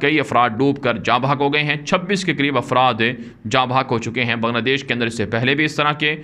کئی افراد ڈوب کر جاں بحق ہو گئے ہیں، 26 کے قریب افراد جاں بحق ہو چکے ہیں۔ بنگلہ دیش کے اندر اس سے پہلے بھی اس طرح کے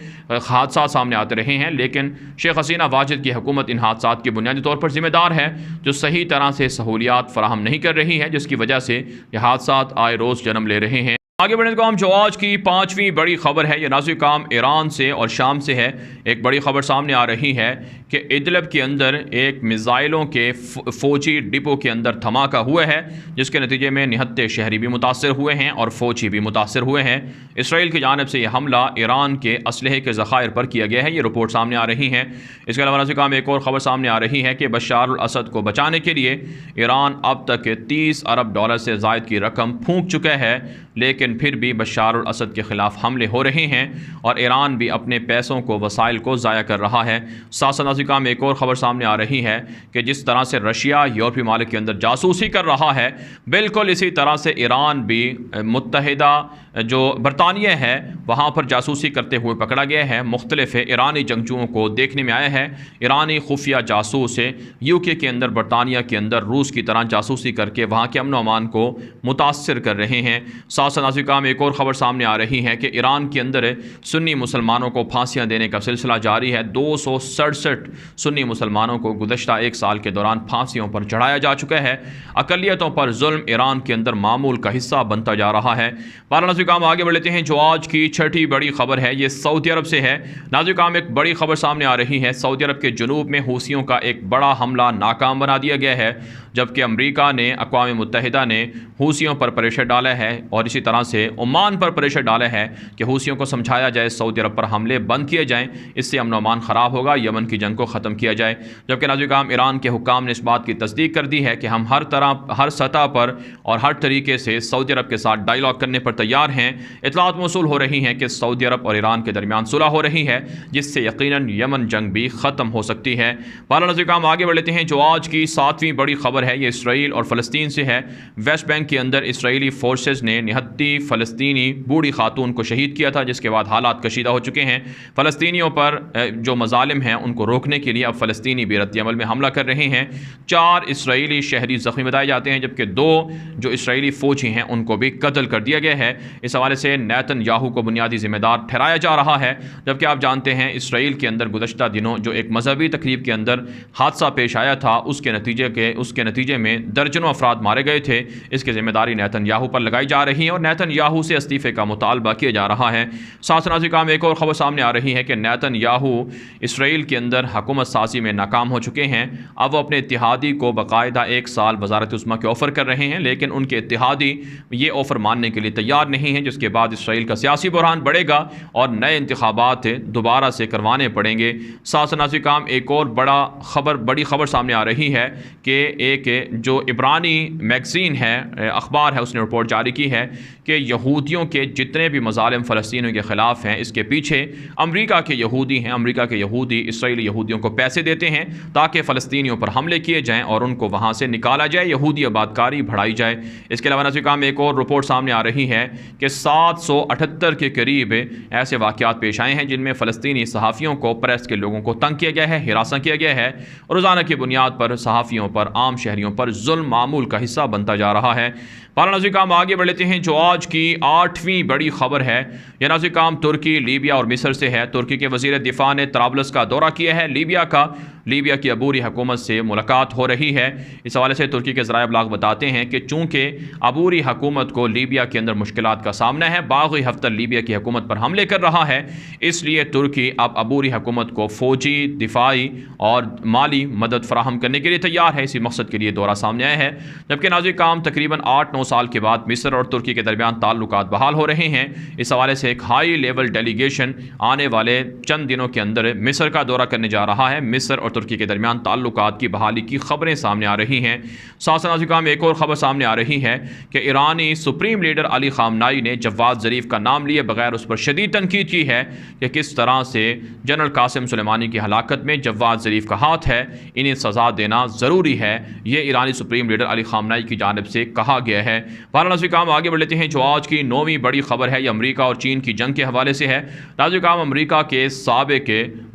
حادثات سامنے آتے رہے ہیں، لیکن شیخ حسینہ واجد کی حکومت ان حادثات کی بنیادی طور پر ذمہ دار ہے، جو صحیح طرح سے سہولیات فراہم نہیں کر رہی ہے، جس کی وجہ سے یہ حادثات آئے روز جنم لے رہے ہیں۔ آگے بڑھنے کو ہم جو آج کی 5ویں بڑی خبر ہے، یہ نازک کام ایران سے اور شام سے ہے۔ ایک بڑی خبر سامنے آ رہی ہے کہ ادلب کے اندر ایک میزائلوں کے فوجی ڈپو کے اندر دھماکہ ہوا ہے، جس کے نتیجے میں نہتے شہری بھی متاثر ہوئے ہیں اور فوجی بھی متاثر ہوئے ہیں۔ اسرائیل کی جانب سے یہ حملہ ایران کے اسلحے کے ذخائر پر کیا گیا ہے، یہ رپورٹ سامنے آ رہی ہے۔ اس کے علاوہ نازک کام ایک اور خبر سامنے آ رہی ہے کہ بشار الاسد کو بچانے کے لیے ایران اب تک 30 ارب ڈالر سے زائد کی رقم پھونک چکا ہے، لیکن پھر بھی بشار الاسد کے خلاف حملے ہو رہے ہیں اور ایران بھی اپنے پیسوں کو، وسائل کو ضائع کر رہا ہے۔ ساتھ ساتھ نازک کام ایک اور خبر سامنے آ رہی ہے کہ جس طرح سے رشیا یورپی ممالک کے اندر جاسوسی کر رہا ہے، بالکل اسی طرح سے ایران بھی متحدہ جو برطانیہ ہے وہاں پر جاسوسی کرتے ہوئے پکڑا گیا ہے۔ مختلف ایرانی جنگجوؤں کو دیکھنے میں آیا ہے، ایرانی خفیہ جاسوس UK کے اندر، برطانیہ کے اندر روس کی طرح جاسوسی کر کے وہاں کے امن و امان کو متاثر کر رہے ہیں۔ ساتھ ساتھ نازک کام ایک اور خبر سامنے آ رہی ہے کہ ایران کے اندر سنی مسلمانوں کو پھانسیاں دینے کا سلسلہ جاری ہے۔ 267 سنی مسلمانوں کو گزشتہ ایک سال کے دوران پھانسیوں پر چڑھایا جا چکا ہے۔ اقلیتوں پر ظلم ایران کے اندر معمول کا حصہ بنتا جا رہا ہے۔ نازک کام آگے بڑھ لیتے ہیں، جو آج کی 6ٹھی بڑی خبر ہے یہ سعودی عرب سے ہے۔ نازک کام ایک بڑی خبر سامنے آ رہی ہے، سعودی عرب کے جنوب میں حوثیوں کا ایک بڑا حملہ ناکام بنا دیا گیا ہے، جبکہ امریکہ نے، اقوام متحدہ نے حوثیوں پر پریشر ڈالا ہے اور اسی طرح سے عمان پر پریشر ڈالا ہے کہ حوثیوں کو سمجھایا جائے سعودی عرب پر حملے بند کیے جائیں، اس سے امن و امان خراب ہوگا، یمن کی جنگ کو ختم کیا جائے۔ جبکہ نازک کام ایران کے حکام نے اس بات کی تصدیق کر دی ہے کہ ہم ہر سطح پر اور ہر طریقے سے سعودی عرب کے ساتھ ڈائیلاگ کرنے پر تیار ہیں۔ اطلاعات موصول ہو رہی ہیں کہ سعودی عرب اور ایران کے درمیان صلح ہو رہی ہے، جس سے یقیناً یمن جنگ بھی ختم ہو سکتی ہے۔ نازک کام آگے بڑھ لیتے ہیں، جو آج کی 7ویں بڑی خبر ہے یہ اسرائیل اور فلسطین سے ہے۔ ویسٹ بینک کے اندر اسرائیلی فورسز نے نہتی فلسطینی بوڑھی خاتون کو شہید کیا تھا، جس کے بعد حالات کشیدہ ہو چکے ہیں۔ فلسطینیوں پر جو مظالم ہیں ان کو روکنے کے لیے اب فلسطینی بھی رد عمل میں حملہ کر رہے ہیں۔ 4 اسرائیلی شہری زخمی بتائے جاتے ہیں، جبکہ 2 جو اسرائیلی فوجی ہیں ان کو بھی قتل کر دیا گیا ہے۔ اس حوالے سے نیتن یاہو کو بنیادی ذمہ دار ٹھہرایا جا رہا ہے، جبکہ آپ جانتے ہیں اسرائیل کے اندر گزشتہ دنوں جو ایک مذہبی تقریب کے اندر حادثہ پیش آیا تھا، اس کے نتیجے میں درجنوں افراد مارے گئے تھے۔ اس کی ذمہ داری نیتن یاہو پر لگائی جا رہی ہے اور نیتن یاہو سے استعفے کا مطالبہ کیا جا رہا ہے۔ ساتھ نازک کام ایک اور خبر سامنے آ رہی ہے کہ نیتن یاہو اسرائیل کے اندر حکومت سازی میں ناکام ہو چکے ہیں۔ اب وہ اپنے اتحادی کو باقاعدہ 1 سال وزارت عظمیٰ کے آفر کر رہے ہیں، لیکن ان کے اتحادی یہ آفر ماننے کے لیے تیار نہیں ہیں، جس کے بعد اسرائیل کا سیاسی بحران بڑھے گا اور نئے انتخابات دوبارہ سے کروانے پڑیں گے۔ ساتھ نازک کام ایک اور بڑی خبر سامنے آ رہی ہے کہ ایک جو عبرانی میگزین ہے، اخبار ہے، اس نے رپورٹ جاری کی ہے کہ یہودیوں کے جتنے بھی مظالم فلسطینیوں کے خلاف ہیں، اس کے پیچھے امریکہ کے یہودی ہیں۔ امریکہ کے یہودی اسرائیلی یہودیوں کو پیسے دیتے ہیں تاکہ فلسطینیوں پر حملے کیے جائیں اور ان کو وہاں سے نکالا جائے، یہودی آبادکاری بڑھائی جائے۔ اس کے علاوہ نازک کام ایک اور رپورٹ سامنے آ رہی ہے کہ 778 کے قریب ایسے واقعات پیش آئے ہیں جن میں فلسطینی صحافیوں کو، پریس کے لوگوں کو تنگ کیا گیا ہے، ہراساں کیا گیا ہے اور روزانہ کی بنیاد پر صحافیوں پر، عام شہریوں پر ظلم معمول کا حصہ بنتا جا رہا ہے۔ نازک کام آگے بڑھ لیتے ہیں، جو آج کی 8ویں بڑی خبر ہے یہ نازک کام ترکی، لیبیا اور مصر سے ہے۔ ترکی کے وزیر دفاع نے طرابلس کا دورہ کیا ہے۔ لیبیا کی عبوری حکومت سے ملاقات ہو رہی ہے۔ اس حوالے سے ترکی کے ذرائع ابلاغ بتاتے ہیں کہ چونکہ عبوری حکومت کو لیبیا کے اندر مشکلات کا سامنا ہے، باغی ہفتہ لیبیا کی حکومت پر حملے کر رہا ہے، اس لیے ترکی اب عبوری حکومت کو فوجی، دفاعی اور مالی مدد فراہم کرنے کے لیے تیار ہے۔ اسی مقصد کے لیے دورہ سامنے آیا ہے۔ جبکہ نازک کام تقریباً 8-9 سال کے بعد مصر اور ترکی کے درمیان تعلقات بحال ہو رہے ہیں۔ اس حوالے سے ایک ہائی لیول ڈیلیگیشن آنے والے چند دنوں کے اندر مصر کا دورہ کرنے جا رہا ہے۔ مصر اور ترکی کے درمیان تعلقات کی بحالی کی خبریں سامنے آ رہی ہیں۔ ساتھ نازک کام ایک اور خبر سامنے آ رہی ہے کہ ایرانی سپریم لیڈر علی خامنائی نے جواد ظریف کا نام لیے بغیر اس پر شدید تنقید کی ہے کہ کس طرح سے جنرل قاسم سلیمانی کی ہلاکت میں جواد ظریف کا ہاتھ ہے، انہیں سزا دینا ضروری ہے، یہ ایرانی سپریم لیڈر علی خامنائی کی جانب سے کہا گیا ہے۔ ہے۔ بہرحال ناظرین کرام آگے بڑھ لیتے ہیں۔ جو آج کی 9ویں بڑی خبر ہے یہ امریکہ اور چین کی جنگ کے حوالے سے ہے۔ ناظرین کرام امریکہ کے سابق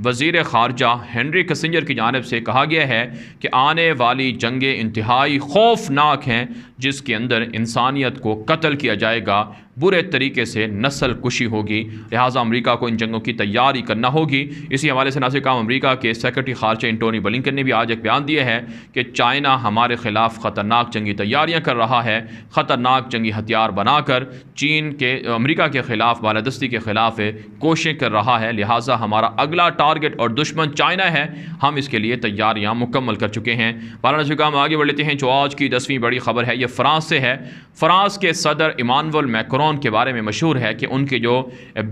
وزیر خارجہ ہنری کسنجر کی جانب سے کہا گیا ہے کہ آنے والی جنگیں انتہائی خوفناک ہیں، جس کے اندر انسانیت کو قتل کیا جائے گا، برے طریقے سے نسل کشی ہوگی، لہٰذا امریکہ کو ان جنگوں کی تیاری کرنا ہوگی۔ اسی حوالے سے ناظرین کرام امریکہ کے سیکرٹری خارجہ انٹونی بلنکن نے بھی آج ایک بیان دیا ہے کہ چائنا ہمارے خلاف خطرناک جنگی تیاریاں کر رہا ہے، خطرناک جنگی ہتھیار بنا کر امریکہ کے خلاف بالادستی کے خلاف کوششیں کر رہا ہے، لہٰذا ہمارا اگلا ٹارگٹ اور دشمن چائنا ہے، ہم اس کے لیے تیاریاں مکمل کر چکے ہیں۔ ناظرین کرام آگے بڑھ لیتے ہیں۔ جو آج کی 10ویں بڑی خبر ہے یہ فرانس سے ہے۔ فرانس کے صدر ایمانوئل میکرون کے بارے میں مشہور ہے کہ ان کی جو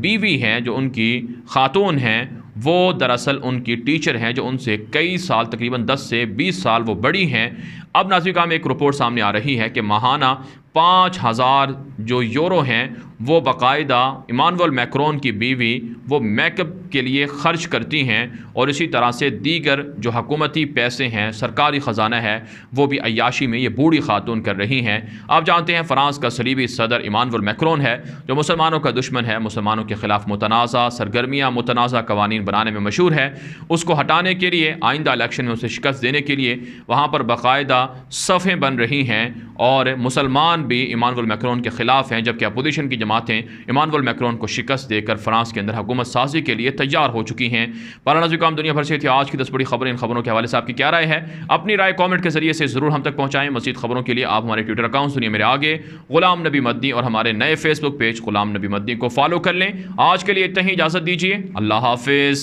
بیوی ہیں، جو ان کی خاتون ہیں، وہ دراصل ان کی ٹیچر ہیں جو ان سے کئی سال، تقریباً 10 سے 20 سال وہ بڑی ہیں۔ اب ناظرین کرام ایک رپورٹ سامنے آ رہی ہے کہ ماہانہ 5000 جو یورو ہیں وہ باقاعدہ ایمانوئل میکرون کی بیوی وہ میک اپ کے لیے خرچ کرتی ہیں، اور اسی طرح سے دیگر جو حکومتی پیسے ہیں، سرکاری خزانہ ہے، وہ بھی عیاشی میں یہ بوڑھی خاتون کر رہی ہیں۔ آپ جانتے ہیں فرانس کا صلیبی صدر ایمانوئل میکرون ہے جو مسلمانوں کا دشمن ہے، مسلمانوں کے خلاف متنازع سرگرمیاں، متنازع قوانین بنانے میں مشہور ہے۔ اس کو ہٹانے کے لیے، آئندہ الیکشن میں اسے شکست دینے کے لیے وہاں پر باقاعدہ صفیں بن رہی ہیں، اور مسلمان بھی ایمانوئل میکرون کے خلاف ہیں، جبکہ اپوزیشن کی جماعتیں ایمانوئل میکرون کو شکست دے کر فرانس کے اندر حکومت سازی کے لیے تیار ہو چکی ہیں۔ ناظرین کرام دنیا بھر سے تھی آج کی 10 بڑی خبریں۔ ان خبروں کے حوالے سے آپ کی کیا رائے ہے؟ اپنی رائے کامنٹ کے ذریعے سے ضرور ہم تک پہنچائیں۔ مزید خبروں کے لیے آپ ہمارے ٹویٹر اکاؤنٹ دنیا میرے آگے غلام نبی مدنی اور ہمارے نئے فیس بک پیج غلام نبی مدنی کو فالو کر لیں۔ آج کے لیے اتنا ہی، اجازت دیجیے، اللہ حافظ۔